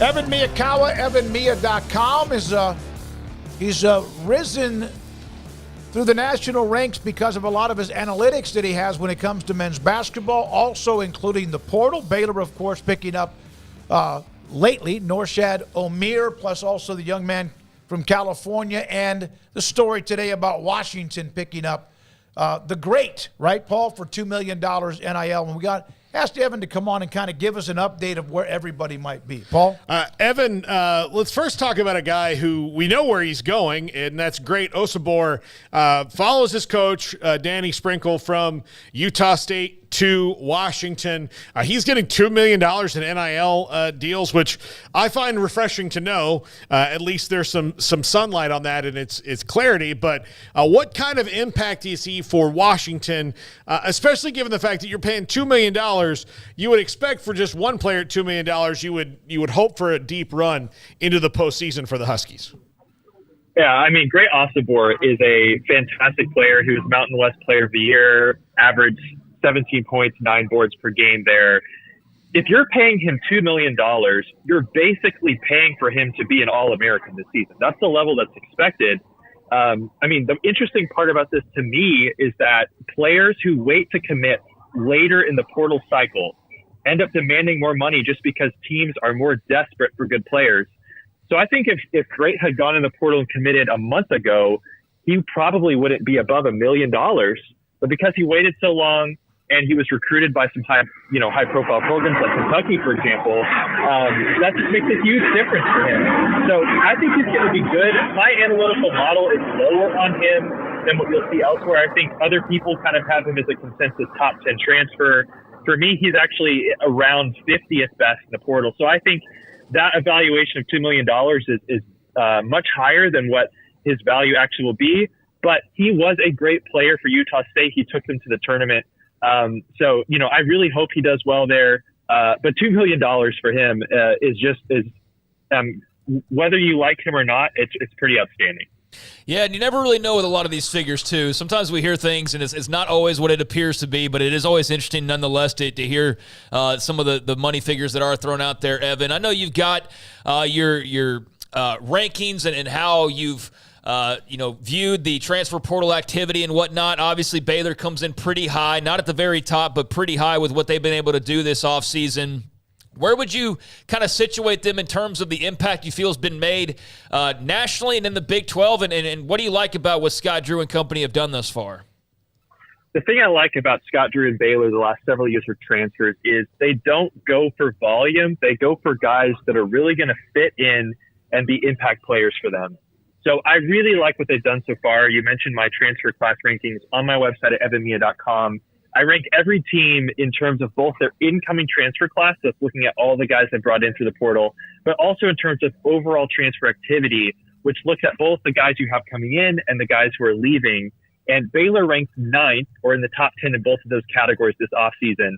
Evan Miyakawa, evanmia.com, he's risen through the national ranks because of a lot of his analytics that he has when it comes to men's basketball, also including the portal. Baylor, of course, picking up lately Norshad Omier, plus also the young man from California, and the story today about Washington picking up the great, right, Paul, for $2 million NIL. And we asked Evan to come on and kind of give us an update of where everybody might be. Paul? Evan, let's first talk about a guy who we know where he's going, and that's Great Osobor. Follows his coach, Danny Sprinkle, from Utah State to Washington. He's getting $2 million in NIL deals, which I find refreshing to know. At least there's some sunlight on that, and it's clarity. But what kind of impact do you see for Washington, especially given the fact that you're paying $2 million? You would expect for just one player at $2 million, you would hope for a deep run into the postseason for the Huskies. Yeah, I mean, Great Osobor is a fantastic player who's Mountain West Player of the Year, averaged 17 points, 9 boards per game there. If you're paying him $2 million, you're basically paying for him to be an All-American this season. That's the level that's expected. I mean, the interesting part about this to me is that players who wait to commit later in the portal cycle end up demanding more money just because teams are more desperate for good players. So I think if Great had gone in the portal and committed a month ago, he probably wouldn't be above $1 million. But because he waited so long and he was recruited by some high profile programs like Kentucky, for example, that just makes a huge difference for him. So I think he's going to be good. My analytical model is lower on him than what you'll see elsewhere. I think other people kind of have him as a consensus top 10 transfer. For me, he's actually around 50th best in the portal. So I think that evaluation of $2 million is much higher than what his value actually will be. But he was a great player for Utah State. He took them to the tournament. So, I really hope he does well there. But $2 million for him is whether you like him or not, it's pretty outstanding. Yeah, and you never really know with a lot of these figures, too. Sometimes we hear things, and it's not always what it appears to be, but it is always interesting nonetheless to hear some of the money figures that are thrown out there, Evan. I know you've got your rankings and how you've viewed the transfer portal activity and whatnot. Obviously, Baylor comes in pretty high, not at the very top, but pretty high with what they've been able to do this offseason. Where would you kind of situate them in terms of the impact you feel has been made nationally and in the Big 12? And what do you like about what Scott Drew and company have done thus far? The thing I like about Scott Drew and Baylor the last several years for transfers is they don't go for volume. They go for guys that are really going to fit in and be impact players for them. So I really like what they've done so far. You mentioned my transfer class rankings on my website at evanmia.com. I rank every team in terms of both their incoming transfer class, that's looking at all the guys they brought in through the portal, but also in terms of overall transfer activity, which looks at both the guys you have coming in and the guys who are leaving. And Baylor ranks 9th or in the top 10 in both of those categories this offseason.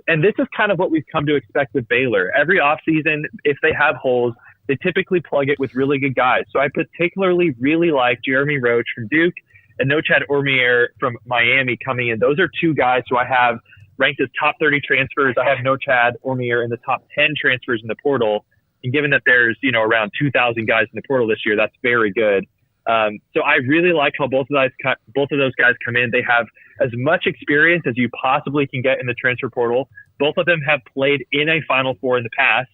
And this is kind of what we've come to expect with Baylor. Every offseason, if they have holes, they typically plug it with really good guys. So I particularly really like Jeremy Roach from Duke and Norshad Omier from Miami coming in. Those are two guys who I have ranked as top 30 transfers. I have Norshad Omier in the top 10 transfers in the portal. And given that there's, around 2,000 guys in the portal this year, that's very good. So I really like how both of those guys come in. They have as much experience as you possibly can get in the transfer portal. Both of them have played in a Final Four in the past.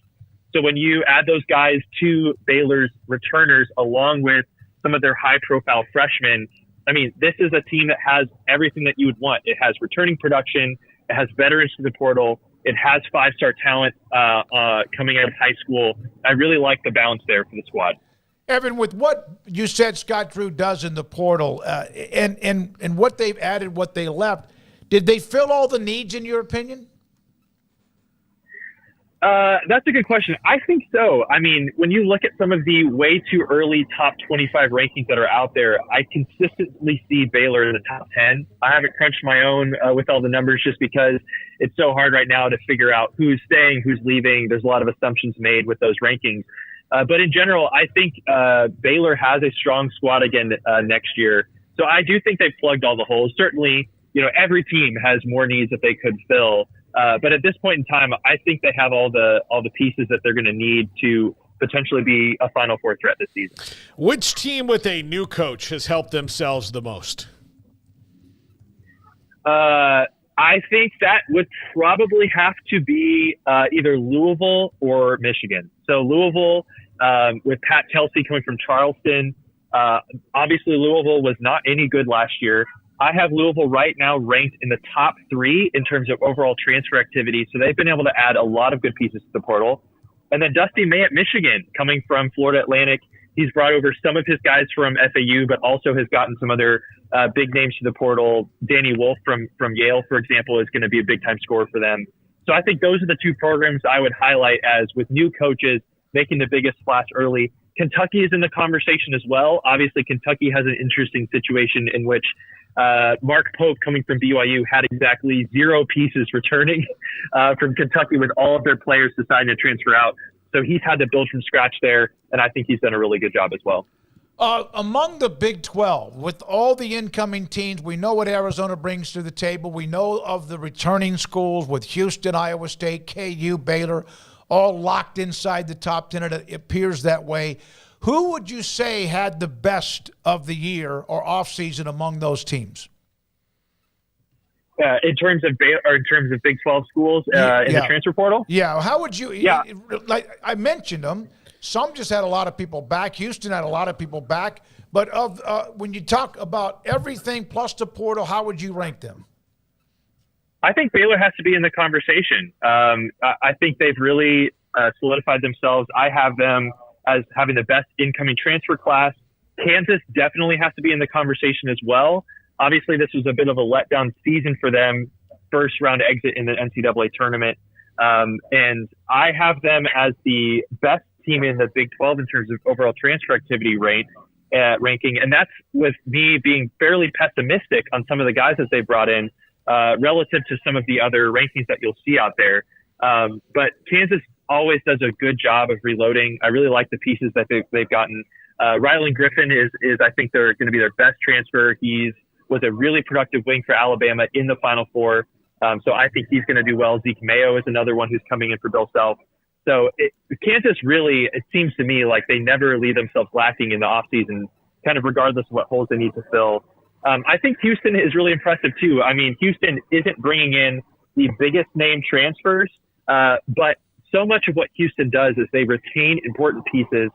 So when you add those guys to Baylor's returners along with some of their high-profile freshmen, I mean, this is a team that has everything that you would want. It has returning production. It has veterans to the portal. It has 5-star talent coming out of high school. I really like the balance there for the squad. Evan, with what you said Scott Drew does in the portal and what they've added, what they left, did they fill all the needs in your opinion? That's a good question. I think so. I mean, when you look at some of the way too early top 25 rankings that are out there, I consistently see Baylor in the top 10. I haven't crunched my own with all the numbers just because it's so hard right now to figure out who's staying, who's leaving. There's a lot of assumptions made with those rankings. But in general, I think Baylor has a strong squad again next year. So I do think they've plugged all the holes. Certainly, every team has more needs that they could fill. But at this point in time, I think they have all the pieces that they're going to need to potentially be a Final Four threat this season. Which team with a new coach has helped themselves the most? I think that would probably have to be either Louisville or Michigan. So Louisville, with Pat Kelsey coming from Charleston, obviously Louisville was not any good last year. I have Louisville right now ranked in the top 3 in terms of overall transfer activity. So they've been able to add a lot of good pieces to the portal. And then Dusty May at Michigan, coming from Florida Atlantic. He's brought over some of his guys from FAU, but also has gotten some other big names to the portal. Danny Wolf from Yale, for example, is going to be a big-time scorer for them. So I think those are the 2 programs I would highlight as, with new coaches, making the biggest splash early. Kentucky is in the conversation as well. Obviously, Kentucky has an interesting situation in which Mark Pope, coming from BYU, had exactly 0 pieces returning from Kentucky, with all of their players deciding to transfer out. So he's had to build from scratch there, and I think he's done a really good job as well. Among the Big 12, with all the incoming teams, we know what Arizona brings to the table. We know of the returning schools with Houston, Iowa State, KU, Baylor, all locked inside the top 10. It appears that way. Who would you say had the best of the year or offseason among those teams? In terms of Big 12 schools in the transfer portal? Yeah. How would you? Yeah. Like I mentioned them. Some just had a lot of people back. Houston had a lot of people back. But when you talk about everything plus the portal, how would you rank them? I think Baylor has to be in the conversation. I think they've really solidified themselves. I have them as having the best incoming transfer class. Kansas definitely has to be in the conversation as well. Obviously, this was a bit of a letdown season for them, first round exit in the NCAA tournament. And I have them as the best team in the Big 12 in terms of overall transfer activity ranking. And that's with me being fairly pessimistic on some of the guys that they brought in relative to some of the other rankings that you'll see out there. But Kansas always does a good job of reloading. I really like the pieces that they've gotten. Rylan Griffin is I think they're going to be their best transfer. Was a really productive wing for Alabama in the Final Four. So I think he's going to do well. Zeke Mayo is another one who's coming in for Bill Self. So Kansas really, it seems to me like they never leave themselves lacking in the offseason, kind of regardless of what holes they need to fill. I think Houston is really impressive too. I mean, Houston isn't bringing in the biggest name transfers, but so much of what Houston does is they retain important pieces.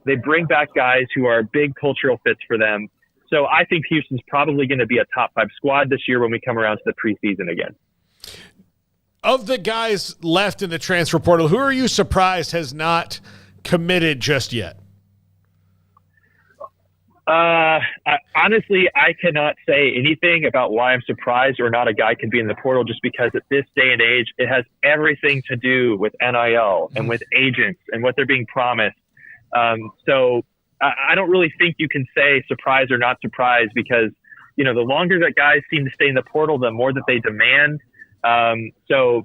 They bring back guys who are big cultural fits for them. So I think Houston's probably going to be a top 5 squad this year when we come around to the preseason again. Of the guys left in the transfer portal, who are you surprised has not committed just yet? Honestly, I cannot say anything about why I'm surprised or not a guy can be in the portal, just because at this day and age, it has everything to do with NIL and with agents and what they're being promised. So I don't really think you can say surprised or not surprised, because, the longer that guys seem to stay in the portal, the more that they demand. So,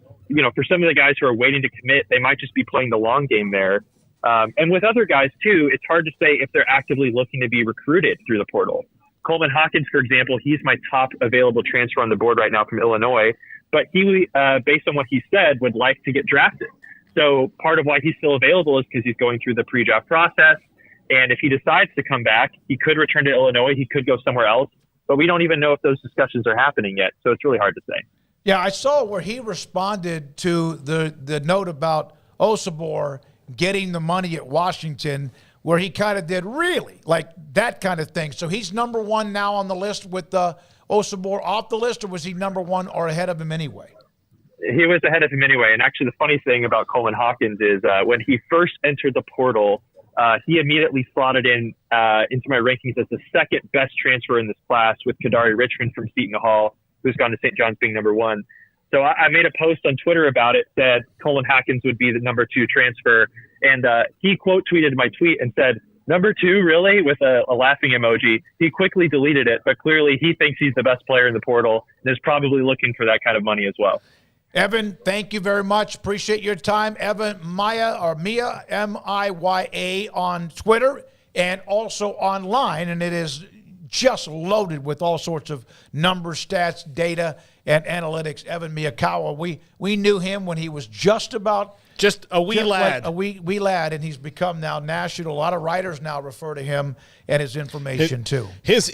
for some of the guys who are waiting to commit, they might just be playing the long game there. And with other guys too, it's hard to say if they're actively looking to be recruited through the portal. Coleman Hawkins, for example, he's my top available transfer on the board right now from Illinois, but he, based on what he said, would like to get drafted. So part of why he's still available is because he's going through the pre-draft process. And if he decides to come back, he could return to Illinois. He could go somewhere else, but we don't even know if those discussions are happening yet. So it's really hard to say. Yeah, I saw where he responded to the note about Osobor getting the money at Washington, where he kind of did really like that kind of thing. So he's number 1 now on the list with Osobor off the list, or was he number 1 or ahead of him anyway? He was ahead of him anyway. And actually the funny thing about Coleman Hawkins is when he first entered the portal, he immediately slotted in into my rankings as the second best transfer in this class, with Kadari Richmond from Seton Hall, who's gone to St. John's, being number 1. So I made a post on Twitter about it, said Coleman Hawkins would be the number 2 transfer. And he quote tweeted my tweet and said, "Number 2, really?" with a laughing emoji. He quickly deleted it, but clearly he thinks he's the best player in the portal and is probably looking for that kind of money as well. Evan, thank you very much. Appreciate your time. Evan Maya, or Mia, M-I-Y-A, on Twitter and also online. And it is just loaded with all sorts of numbers, stats, data, and analytics, Evan Miyakawa. We knew him when he was just a wee lad. Like a wee lad, and he's become now national. A lot of writers now refer to him and his information too. His